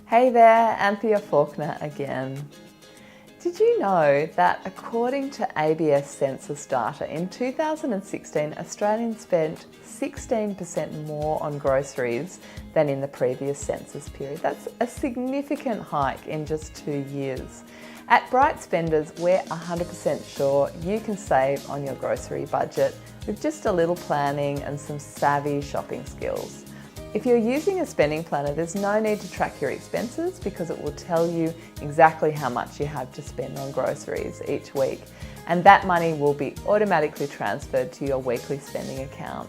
Hey there, Anthea Faulkner again. Did you know that according to ABS census data, in 2016 Australians spent 16% more on groceries than in the previous census period? That's a significant hike in just 2 years. At Bright Spenders, we're 100% sure you can save on your grocery budget with just a little planning and some savvy shopping skills. If you're using a spending planner, there's no need to track your expenses because it will tell you exactly how much you have to spend on groceries each week, and that money will be automatically transferred to your weekly spending account.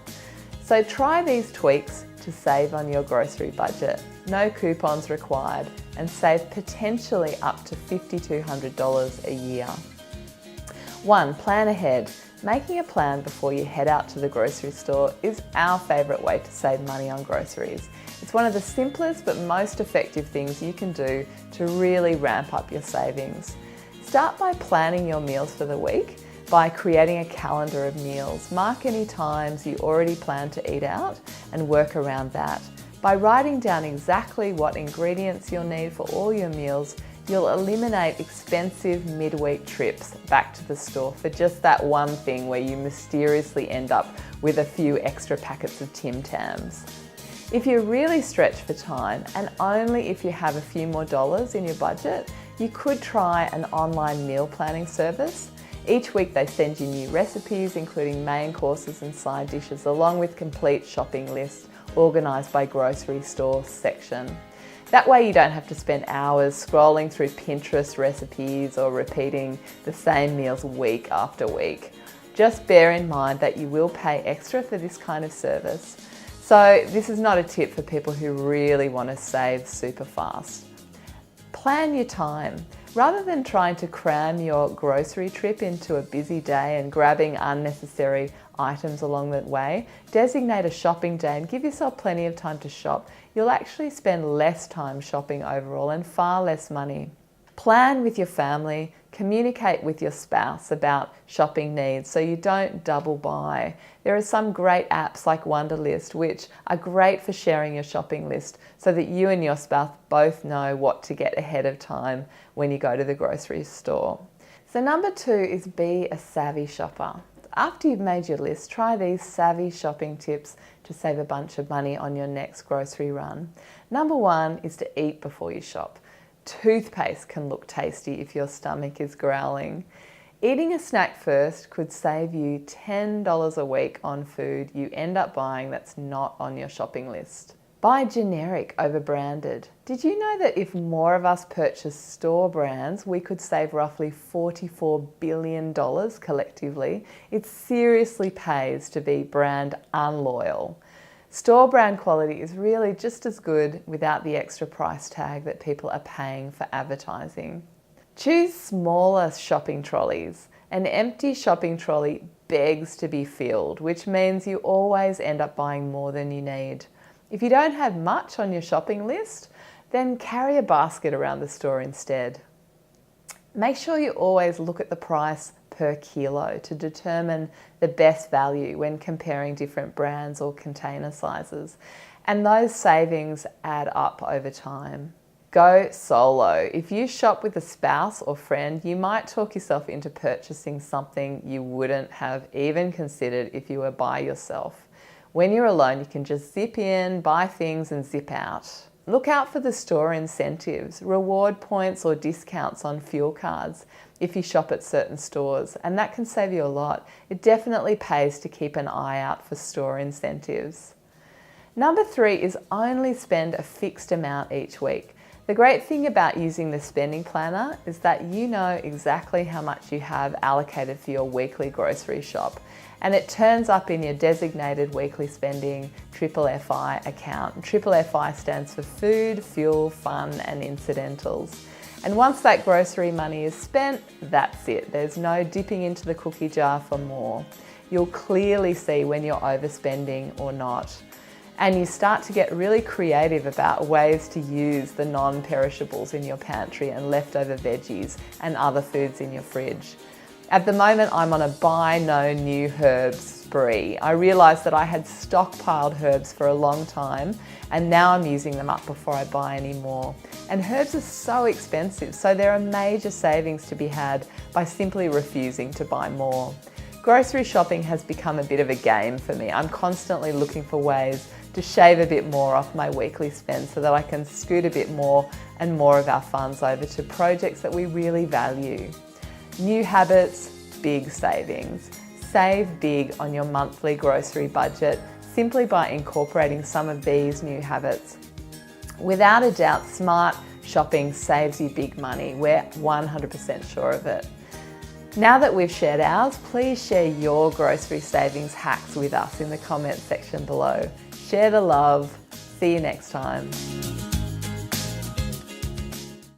So try these tweaks to save on your grocery budget. No coupons required, and save potentially up to $5,200 a year. 1. Plan ahead. Making a plan before you head out to the grocery store is our favourite way to save money on groceries. It's one of the simplest but most effective things you can do to really ramp up your savings. Start by planning your meals for the week by creating a calendar of meals. Mark any times you already plan to eat out and work around that. By writing down exactly what ingredients you'll need for all your meals, you'll eliminate expensive midweek trips back to the store for just that one thing where you mysteriously end up with a few extra packets of Tim Tams. If you're really stretched for time, and only if you have a few more dollars in your budget, you could try an online meal planning service. Each week they send you new recipes, including main courses and side dishes, along with complete shopping lists organised by grocery store section. That way you don't have to spend hours scrolling through Pinterest recipes or repeating the same meals week after week. Just bear in mind that you will pay extra for this kind of service. So this is not a tip for people who really want to save super fast. Plan your time. Rather than trying to cram your grocery trip into a busy day and grabbing unnecessary items along the way, designate a shopping day and give yourself plenty of time to shop. You'll actually spend less time shopping overall and far less money. Plan with your family, communicate with your spouse about shopping needs so you don't double buy. There are some great apps like Wunderlist which are great for sharing your shopping list so that you and your spouse both know what to get ahead of time when you go to the grocery store. So number 2 is be a savvy shopper. After you've made your list, try these savvy shopping tips to save a bunch of money on your next grocery run. Number 1 is to eat before you shop. Toothpaste can look tasty if your stomach is growling. Eating a snack first could save you $10 a week on food you end up buying that's not on your shopping list. Buy generic over branded. Did you know that if more of us purchased store brands, we could save roughly $44 billion collectively? It seriously pays to be brand unloyal. Store brand quality is really just as good without the extra price tag that people are paying for advertising. Choose smaller shopping trolleys. An empty shopping trolley begs to be filled, which means you always end up buying more than you need. If you don't have much on your shopping list, then carry a basket around the store instead. Make sure you always look at the price per kilo to determine the best value when comparing different brands or container sizes, and those savings add up over time. Go solo. If you shop with a spouse or friend, you might talk yourself into purchasing something you wouldn't have even considered if you were by yourself. When you're alone, you can just zip in, buy things and zip out. Look out for the store incentives, reward points or discounts on fuel cards if you shop at certain stores, and that can save you a lot. It definitely pays to keep an eye out for store incentives. Number 3 is only spend a fixed amount each week. The great thing about using the spending planner is that you know exactly how much you have allocated for your weekly grocery shop, and it turns up in your designated weekly spending FFI account. FFI stands for food, fuel, fun and incidentals. And once that grocery money is spent, that's it. There's no dipping into the cookie jar for more. You'll clearly see when you're overspending or not. And you start to get really creative about ways to use the non-perishables in your pantry and leftover veggies and other foods in your fridge. At the moment, I'm on a buy no new herbs spree. I realised that I had stockpiled herbs for a long time and now I'm using them up before I buy any more. And herbs are so expensive, so there are major savings to be had by simply refusing to buy more. Grocery shopping has become a bit of a game for me. I'm constantly looking for ways to shave a bit more off my weekly spend so that I can scoot a bit more and more of our funds over to projects that we really value. New habits, big savings. Save big on your monthly grocery budget simply by incorporating some of these new habits. Without a doubt, smart shopping saves you big money. We're 100% sure of it. Now that we've shared ours, please share your grocery savings hacks with us in the comments section below. Share the love. See you next time.